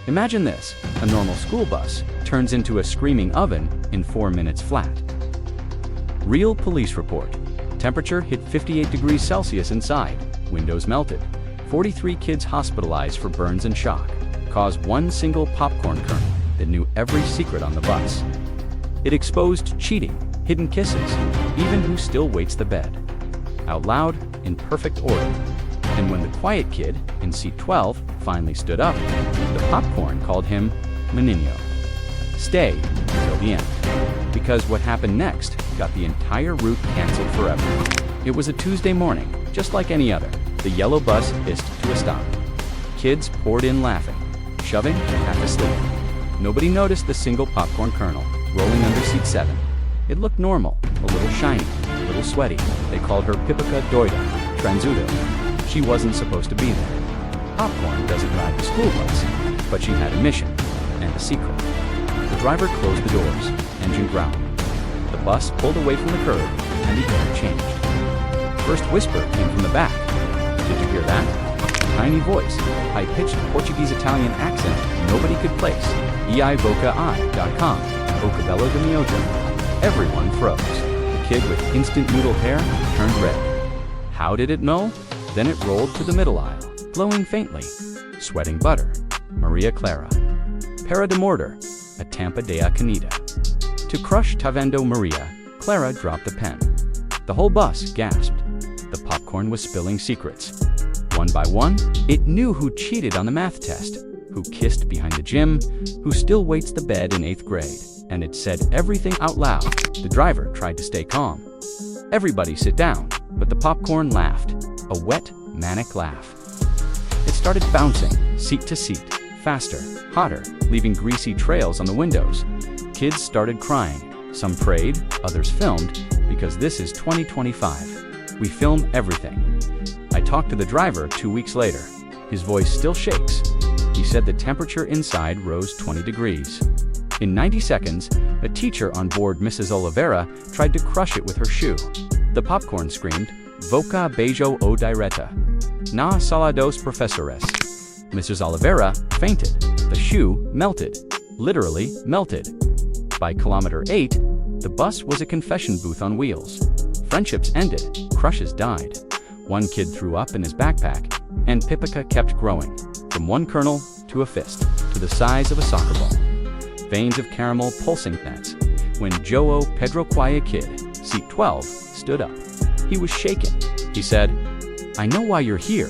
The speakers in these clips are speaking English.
Imagine this, a normal school bus turns into a screaming oven in 4 minutes flat. Real police report. Temperature hit 58 degrees Celsius inside, windows melted. 43 kids hospitalized for burns and shock. Caused one single popcorn kernel that knew every secret on the bus. It exposed cheating, hidden kisses, even who still waits the bed. Out loud, in perfect order. And when the quiet kid, in seat 12, finally stood up, the popcorn called him Menino. Stay until the end. Because what happened next got the entire route canceled forever. It was a Tuesday morning, just like any other. The yellow bus hissed to a stop. Kids poured in laughing, shoving, half asleep. Nobody noticed the single popcorn kernel rolling under seat 7. It looked normal, a little shiny, a little sweaty. They called her PIPOCA DOIDA TRANSUDO. She wasn't supposed to be there. Popcorn doesn't ride the school bus, but she had a mission and a secret. The driver closed the doors, engine growled. The bus pulled away from the curb, and the air changed. First whisper came from the back. Did you hear that? Tiny voice, high-pitched Portuguese-Italian accent nobody could place. PIPOCA.com, Bocabello de Miojo. Everyone froze. The kid with instant noodle hair turned red. How did it know? Then it rolled to the middle aisle, glowing faintly. Sweating butter, Maria Clara. Pera de mortar, a Tampa dea Canida. To crush Tavendo Maria, Clara dropped the pen. The whole bus gasped. The popcorn was spilling secrets. One by one, it knew who cheated on the math test, who kissed behind the gym, who still waits the bed in 8th grade, and it said everything out loud. The driver tried to stay calm. Everybody sit down, but the popcorn laughed, a wet, manic laugh. It started bouncing, seat to seat, faster, hotter, leaving greasy trails on the windows. Kids started crying. Some prayed, others filmed, because this is 2025. We film everything. I talked to the driver 2 weeks later. His voice still shakes. He said the temperature inside rose 20 degrees. In 90 seconds, a teacher on board Mrs. Oliveira tried to crush it with her shoe. The popcorn screamed, "Voca beijo o direta. Na sala dos professores." Mrs. Oliveira fainted. The shoe melted. Literally melted. By kilometer 8, the bus was a confession booth on wheels. Friendships ended. Crushes died. One kid threw up in his backpack, and PIPOCA kept growing, from one kernel to a fist, to the size of a soccer ball. Veins of caramel pulsing nets. When João Pedro Quaya kid, seat 12, stood up. He was shaken. He said, "I know why you're here."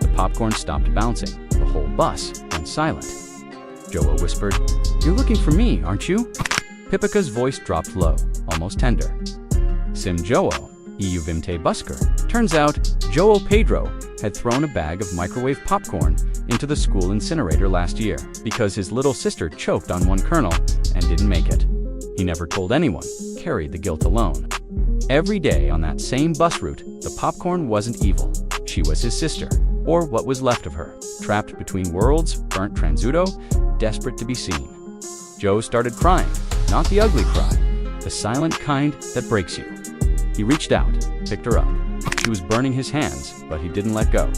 The popcorn stopped bouncing. The whole bus went silent. João whispered, "You're looking for me, aren't you?" PIPOCA's voice dropped low, almost tender. Sim João, eu vim te buscar. Turns out, João Pedro had thrown a bag of microwave popcorn into the school incinerator last year because his little sister choked on one kernel and didn't make it. He never told anyone, carried the guilt alone. Every day on that same bus route, the popcorn wasn't evil. She was his sister, or what was left of her, trapped between worlds, burnt transudo, desperate to be seen. Joe started crying, not the ugly cry, the silent kind that breaks you. He reached out, picked her up. She was burning his hands, but he didn't let go.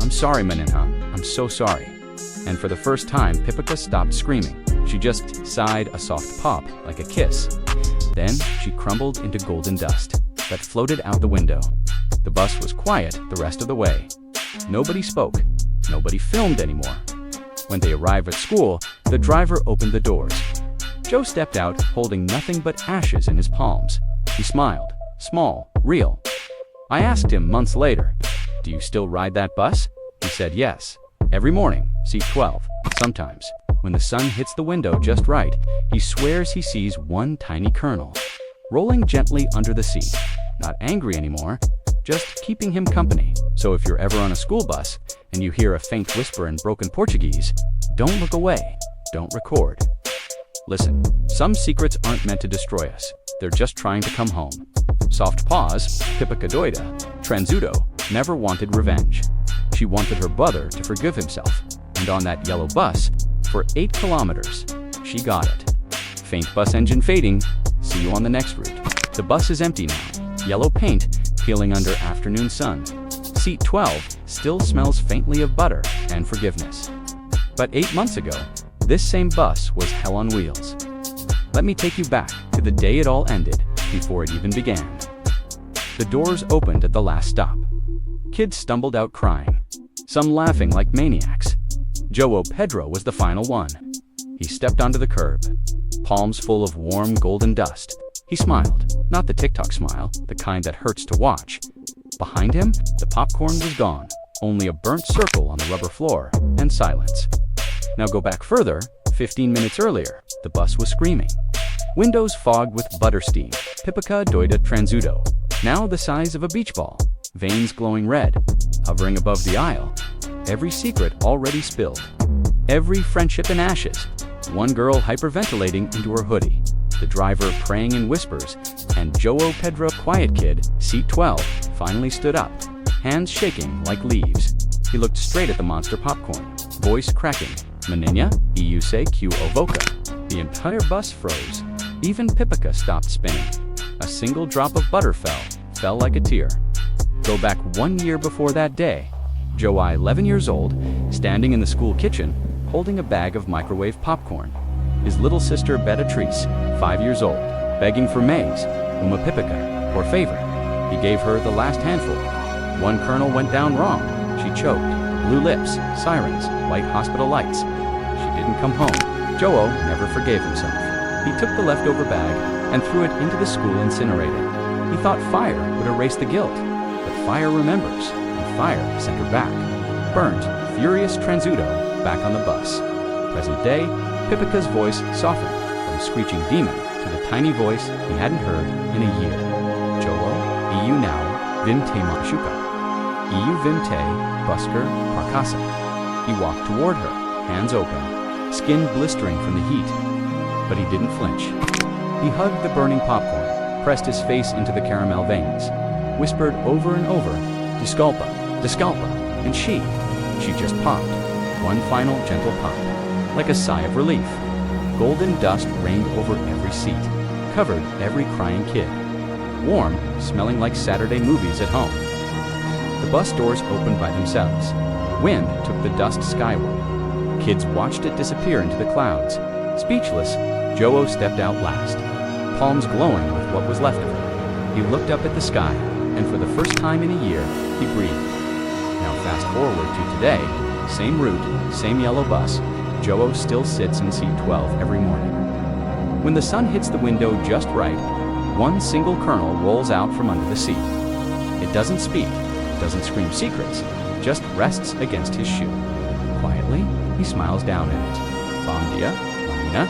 "I'm sorry, Menina, I'm so sorry." And for the first time, PIPOCA stopped screaming. She just sighed a soft pop, like a kiss. Then she crumbled into golden dust that floated out the window. The bus was quiet the rest of the way. Nobody spoke. Nobody filmed anymore. When they arrived at school, the driver opened the doors. Joe stepped out, holding nothing but ashes in his palms. He smiled, small, real. I asked him months later, "Do you still ride that bus?" He said yes. Every morning, seat 12, sometimes. When the sun hits the window just right, he swears he sees one tiny kernel, rolling gently under the seat. Not angry anymore, just keeping him company. So if you're ever on a school bus and you hear a faint whisper in broken Portuguese, don't look away, don't record. Listen, some secrets aren't meant to destroy us. They're just trying to come home. Soft pause, PIPOCA DOIDA TRANSUDO never wanted revenge. She wanted her brother to forgive himself. And on that yellow bus, for 8 kilometers, she got it. Faint bus engine fading. See you on the next route. The bus is empty now. Yellow paint peeling under afternoon sun. Seat 12 still smells faintly of butter and forgiveness. But 8 months ago, this same bus was hell on wheels. Let me take you back to the day it all ended, before it even began. The doors opened at the last stop. Kids stumbled out crying, some laughing like maniacs. João Pedro was the final one. He stepped onto the curb, palms full of warm golden dust. He smiled, not the TikTok smile, the kind that hurts to watch. Behind him, the popcorn was gone, only a burnt circle on the rubber floor, and silence. Now go back further, 15 minutes earlier, the bus was screaming. Windows fogged with butter steam, PIPOCA DOIDA TRANSUDO, now the size of a beach ball, veins glowing red, hovering above the aisle. Every secret already spilled, every friendship in ashes. One girl hyperventilating into her hoodie, the driver praying in whispers, and João Pedro, quiet kid, seat 12, finally stood up, hands shaking like leaves. He looked straight at the monster popcorn, voice cracking. Menina, eu sei que o voca. The entire bus froze. Even PIPOCA stopped spinning. A single drop of butter fell like a tear. Go back 1 year before that day. João, 11 years old, standing in the school kitchen, holding a bag of microwave popcorn. His little sister Beatrice, 5 years old, begging for maize, uma PIPOCA, or favor. He gave her the last handful. One kernel went down wrong. She choked. Blue lips, sirens, white hospital lights. She didn't come home. João never forgave himself. He took the leftover bag and threw it into the school incinerator. He thought fire would erase the guilt, but fire remembers, and fire sent her back. Burnt, furious Transudo back on the bus. Present day, PIPOCA's voice softened from screeching demon to the tiny voice he hadn't heard in a year. João, eu now vim te machucar. Eu vim te busker parkasa. He walked toward her, hands open, skin blistering from the heat. But he didn't flinch. He hugged the burning popcorn, pressed his face into the caramel veins, whispered over and over, Desculpa, desculpa, and she just popped. One final gentle pop, like a sigh of relief. Golden dust rained over every seat, covered every crying kid. Warm, smelling like Saturday movies at home. The bus doors opened by themselves. Wind took the dust skyward. Kids watched it disappear into the clouds. Speechless, João stepped out last, palms glowing with what was left of it. He looked up at the sky, and for the first time in a year, he breathed. Now fast forward to today, same route, same yellow bus, João still sits in seat 12 every morning. When the sun hits the window just right, one single kernel rolls out from under the seat. It doesn't speak, doesn't scream secrets, just rests against his shoe. Quietly, he smiles down at it. Bom dia, Menina.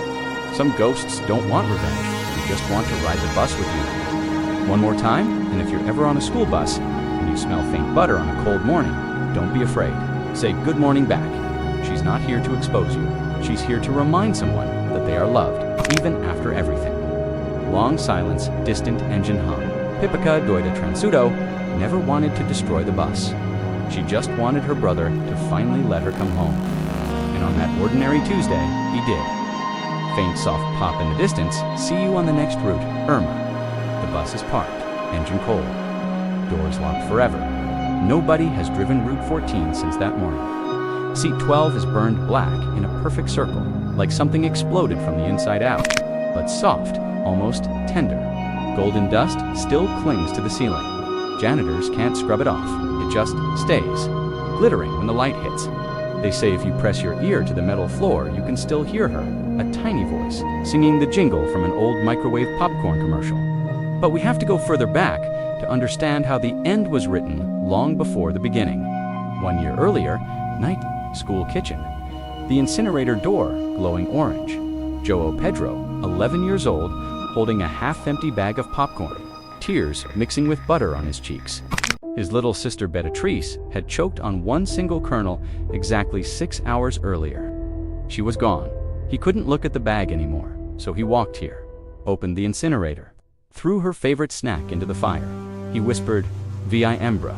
Some ghosts don't want revenge, they just want to ride the bus with you. One more time, and if you're ever on a school bus, and you smell faint butter on a cold morning, don't be afraid. Say good morning back. She's not here to expose you. She's here to remind someone that they are loved, even after everything. Long silence, distant engine hum. PIPOCA DOIDA TRANSUDO never wanted to destroy the bus. She just wanted her brother to finally let her come home. And on that ordinary Tuesday, he did. Faint soft pop in the distance, see you on the next route, Irma. The bus is parked, engine cold. Doors locked forever. Nobody has driven Route 14 since that morning. Seat 12 is burned black in a perfect circle, like something exploded from the inside out, but soft, almost tender. Golden dust still clings to the ceiling. Janitors can't scrub it off, it just stays, glittering when the light hits. They say if you press your ear to the metal floor, you can still hear her, a tiny voice, singing the jingle from an old microwave popcorn commercial. But we have to go further back to understand how the end was written long before the beginning. 1 year earlier, night, school kitchen. The incinerator door glowing orange. João Pedro, 11 years old, holding a half-empty bag of popcorn, tears mixing with butter on his cheeks. His little sister Beatrice had choked on one single kernel exactly 6 hours earlier. She was gone. He couldn't look at the bag anymore, so he walked here, opened the incinerator, threw her favorite snack into the fire. He whispered, "Vi embra."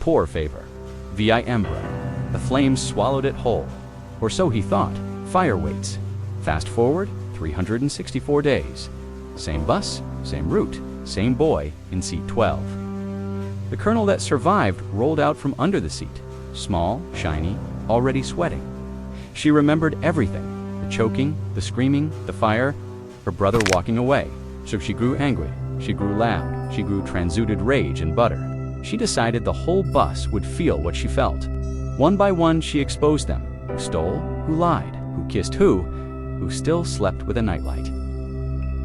Poor favor. "Vi embra." The flames swallowed it whole. Or so he thought. Fire waits. Fast forward 364 days. Same bus, same route, same boy in seat 12. The kernel that survived rolled out from under the seat, small, shiny, already sweating. She remembered everything: the choking, the screaming, the fire, her brother walking away. So she grew angry, she grew loud, she grew transuded rage and butter. She decided the whole bus would feel what she felt. One by one, she exposed them: who stole, who lied, who kissed who still slept with a nightlight.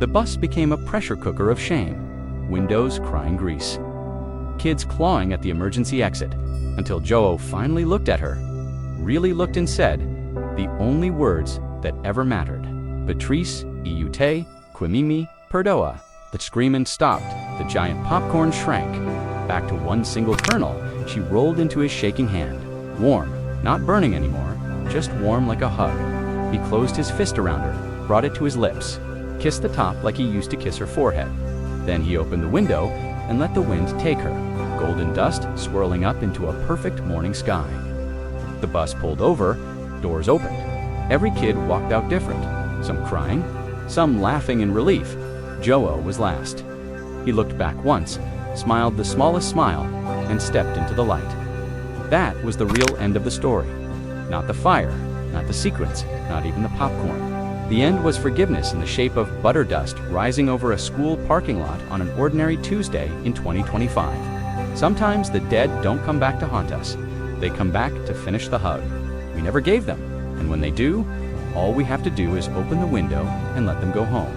The bus became a pressure cooker of shame. Windows crying grease. Kids clawing at the emergency exit, until Joe finally looked at her, really looked and said the only words that ever mattered: Patrice, Iute, Quimimi, Perdoa. The screaming stopped, the giant popcorn shrank. Back to one single kernel, she rolled into his shaking hand. Warm, not burning anymore, just warm like a hug. He closed his fist around her, brought it to his lips, kissed the top like he used to kiss her forehead. Then he opened the window and let the wind take her, golden dust swirling up into a perfect morning sky. The bus pulled over, doors opened. Every kid walked out different, some crying, some laughing in relief. Joe was last. He looked back once, smiled the smallest smile, and stepped into the light. That was the real end of the story. Not the fire, not the sequence, not even the popcorn. The end was forgiveness in the shape of butter dust rising over a school parking lot on an ordinary Tuesday in 2025. Sometimes the dead don't come back to haunt us. They come back to finish the hug we never gave them. And when they do, all we have to do is open the window and let them go home.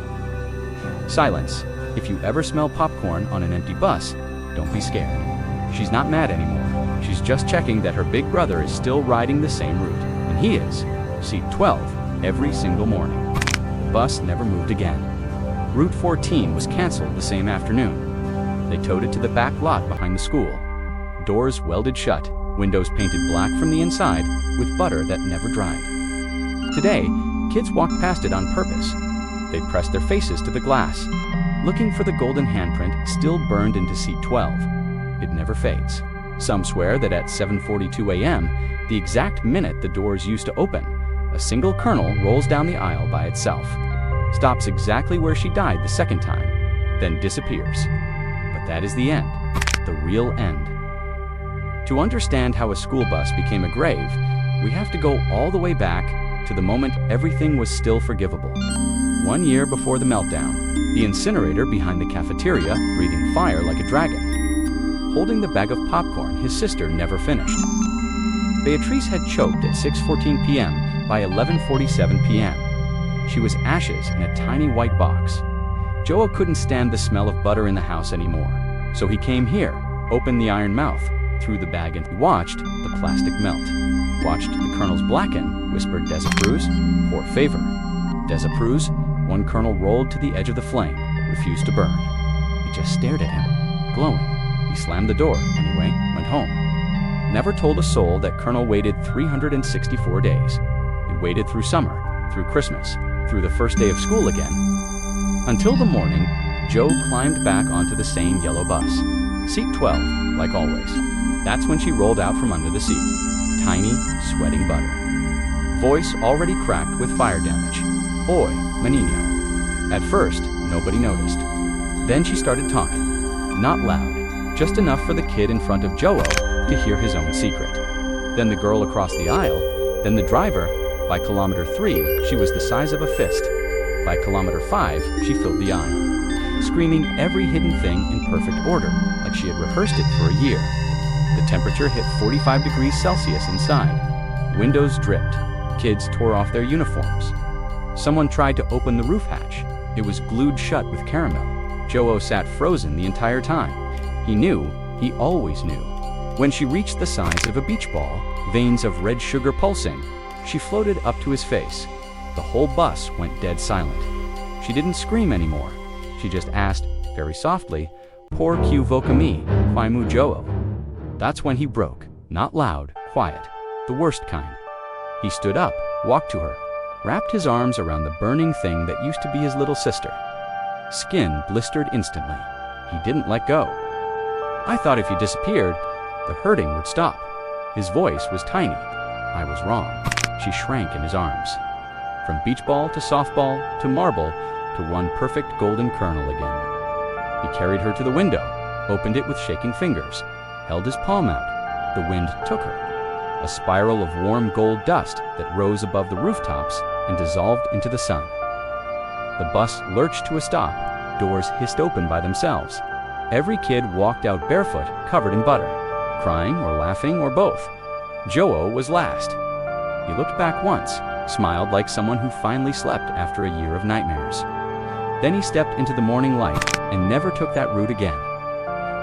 Silence. If you ever smell popcorn on an empty bus, don't be scared. She's not mad anymore. She's just checking that her big brother is still riding the same route. And he is, seat 12, every single morning. The bus never moved again. Route 14 was canceled the same afternoon. They towed it to the back lot behind the school. Doors welded shut, windows painted black from the inside with butter that never dried. Today, kids walk past it on purpose. They press their faces to the glass, looking for the golden handprint still burned into seat 12. It never fades. Some swear that at 7:42 a.m., the exact minute the doors used to open, a single kernel rolls down the aisle by itself, stops exactly where she died the second time, then disappears. But that is the end, the real end. To understand how a school bus became a grave, we have to go all the way back to the moment everything was still forgivable. 1 year before the meltdown, the incinerator behind the cafeteria breathing fire like a dragon. Holding the bag of popcorn his sister never finished. Beatrice had choked at 6:14 p.m. by 11:47 p.m. She was ashes in a tiny white box. Joe couldn't stand the smell of butter in the house anymore, so he came here, opened the iron mouth, threw the bag and watched the plastic melt. Watched the kernels blacken, whispered Desapproves, pour favor. Desapproves, one kernel rolled to the edge of the flame, refused to burn. He just stared at him, glowing. He slammed the door, anyway, went home. Never told a soul that kernel waited 364 days. It waited through summer, through Christmas, through the first day of school again. Until the morning, Joe climbed back onto the same yellow bus. Seat 12, like always. That's when she rolled out from under the seat. Tiny, sweating butter. Voice already cracked with fire damage. Oi, menino. At first, nobody noticed. Then she started talking. Not loud, just enough for the kid in front of Joe to hear his own secret. Then the girl across the aisle, then the driver. By kilometer 3, she was the size of a fist. By kilometer 5, she filled the aisle, screaming every hidden thing in perfect order, like she had rehearsed it for a year. The temperature hit 45 degrees Celsius inside. Windows dripped. Kids tore off their uniforms. Someone tried to open the roof hatch. It was glued shut with caramel. Joe sat frozen the entire time. He knew, he always knew. When she reached the size of a beach ball, veins of red sugar pulsing, she floated up to his face. The whole bus went dead silent. She didn't scream anymore. She just asked, very softly, Por que voca me, quaimu Joe? That's when he broke. Not loud, quiet. The worst kind. He stood up, walked to her, wrapped his arms around the burning thing that used to be his little sister. Skin blistered instantly. He didn't let go. I thought if you disappeared, the hurting would stop. His voice was tiny. I was wrong. She shrank in his arms. From beach ball to softball to marble to one perfect golden kernel again. He carried her to the window, opened it with shaking fingers, held his palm out. The wind took her. a spiral of warm gold dust that rose above the rooftops and dissolved into the sun. The bus lurched to a stop, doors hissed open by themselves. Every kid walked out barefoot, covered in butter, crying or laughing or both. Joe was last. He looked back once, smiled like someone who finally slept after a year of nightmares. Then he stepped into the morning light and never took that route again.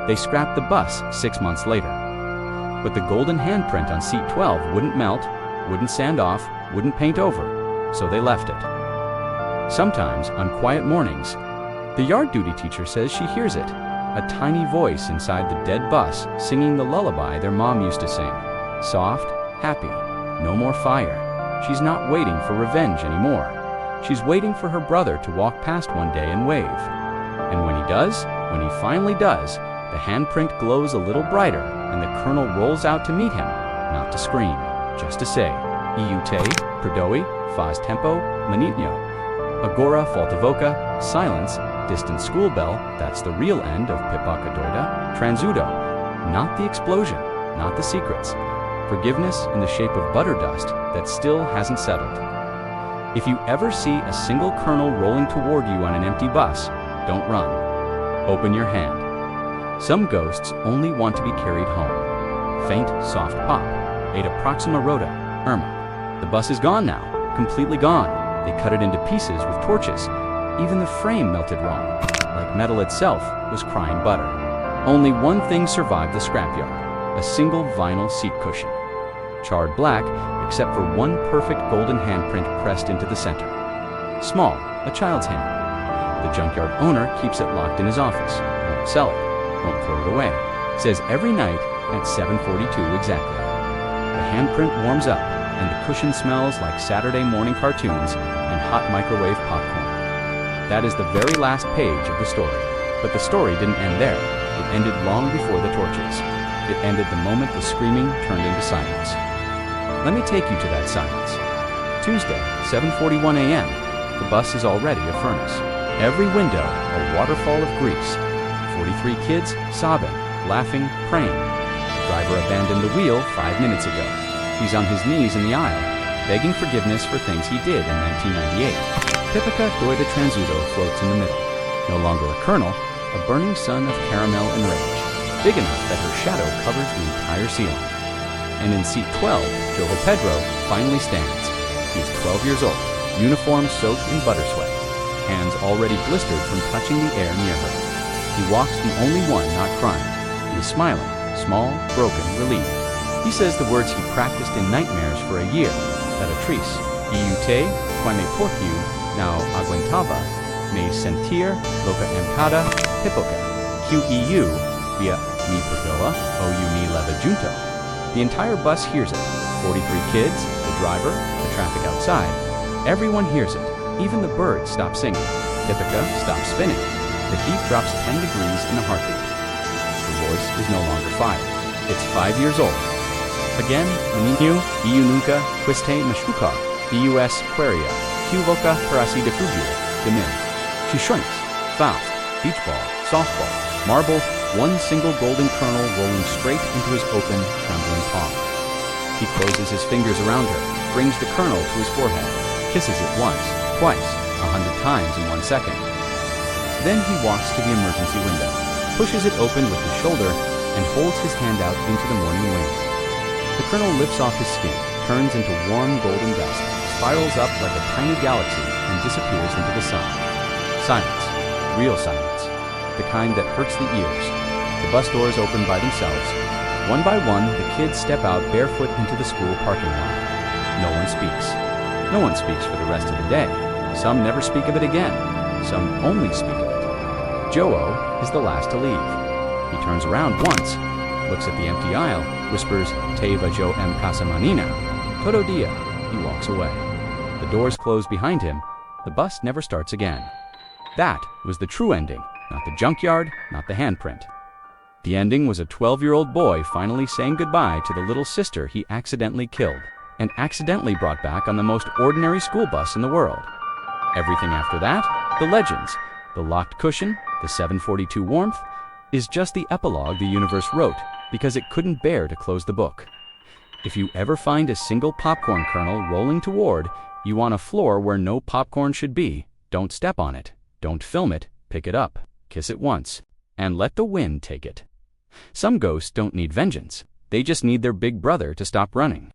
They scrapped the bus 6 months later. But the golden handprint on seat 12 wouldn't melt, wouldn't sand off, wouldn't paint over, so they left it. Sometimes, on quiet mornings, the yard duty teacher says she hears it, a tiny voice inside the dead bus singing the lullaby their mom used to sing. Soft, happy, no more fire. She's not waiting for revenge anymore. She's waiting for her brother to walk past one day and wave. And when he does, when he finally does, the handprint glows a little brighter and the colonel rolls out to meet him, not to scream, just to say, Iute, Perdoi, Faz Tempo, Manitno. Agora falta voca, silence, distant school bell, that's the real end of PIPOCA DOIDA TRANSUDO. Not the explosion, not the secrets. Forgiveness in the shape of butter dust that still hasn't settled. If you ever see a single kernel rolling toward you on an empty bus, don't run. Open your hand. Some ghosts only want to be carried home. Faint, soft pop. Eta Proxima Rota, Irma. The bus is gone now, completely gone. They cut it into pieces with torches. Even the frame melted wrong, like metal itself was crying butter. Only one thing survived the scrapyard, a single vinyl seat cushion. Charred black, except for one perfect golden handprint pressed into the center. Small, a child's hand. The junkyard owner keeps it locked in his office, won't sell it, won't throw it away. Says every night at 7:42 exactly. The handprint warms up, and the cushion smells like Saturday morning cartoons and hot microwave popcorn. That is the very last page of the story. But the story didn't end there. It ended long before the torches. It ended the moment the screaming turned into silence. Let me take you to that silence. Tuesday, 7:41 a.m. The bus is already a furnace. Every window, a waterfall of grease. 43 kids sobbing, laughing, praying. The driver abandoned the wheel 5 minutes ago. He's on his knees in the aisle, begging forgiveness for things he did in 1998. PIPOCA DOIDA TRANSUDO floats in the middle. No longer a kernel, a burning sun of caramel and rage, big enough that her shadow covers the entire ceiling. And in seat 12, Joe Pedro finally stands. He's 12 years old, uniform soaked in butter sweat, hands already blistered from touching the air near her. He walks the only one not crying. He is smiling, small, broken, relieved. He says the words he practiced in nightmares for a year, Beatrice, Iute, quame portiu, now aguentava, me sentir, loca encada, PIPOCA, QEU, via mi perdoa, ou mi leva junto. The entire bus hears it. 43 kids, the driver, the traffic outside. Everyone hears it. Even the birds stop singing. PIPOCA stops spinning. The heat drops 10 degrees in a heartbeat. The voice is no longer fire. It's 5 years old. Again, Menino, iu nunca, quiste mashukar, ius queria, q voca parasi de fugio, de min. She shrinks. Faust, beach ball, softball, marble, one single golden kernel rolling straight into his open, trembling palm. He closes his fingers around her, brings the kernel to his forehead, kisses it once, twice, 100 times in 1 second. Then he walks to the emergency window, pushes it open with his shoulder, and holds his hand out into the morning wind. The kernel lifts off his skin, turns into warm golden dust, spirals up like a tiny galaxy, and disappears into the sun. Silence. Real silence. The kind that hurts the ears. The bus doors open by themselves. One by one, the kids step out barefoot into the school parking lot. No one speaks. No one speaks for the rest of the day. Some never speak of it again. Some only speak of it. Joe is the last to leave. He turns around once, looks at the empty aisle, whispers, Teva Jo M. Casamanina. Todo dia. He walks away. The doors close behind him. The bus never starts again. That was the true ending, not the junkyard, not the handprint. The ending was a 12-year-old boy finally saying goodbye to the little sister he accidentally killed, and accidentally brought back on the most ordinary school bus in the world. Everything after that, the legends, the locked cushion, the 742 warmth, is just the epilogue the universe wrote because it couldn't bear to close the book. If you ever find a single popcorn kernel rolling toward you on a floor where no popcorn should be, don't step on it, don't film it, pick it up, kiss it once, and let the wind take it. Some ghosts don't need vengeance, they just need their big brother to stop running.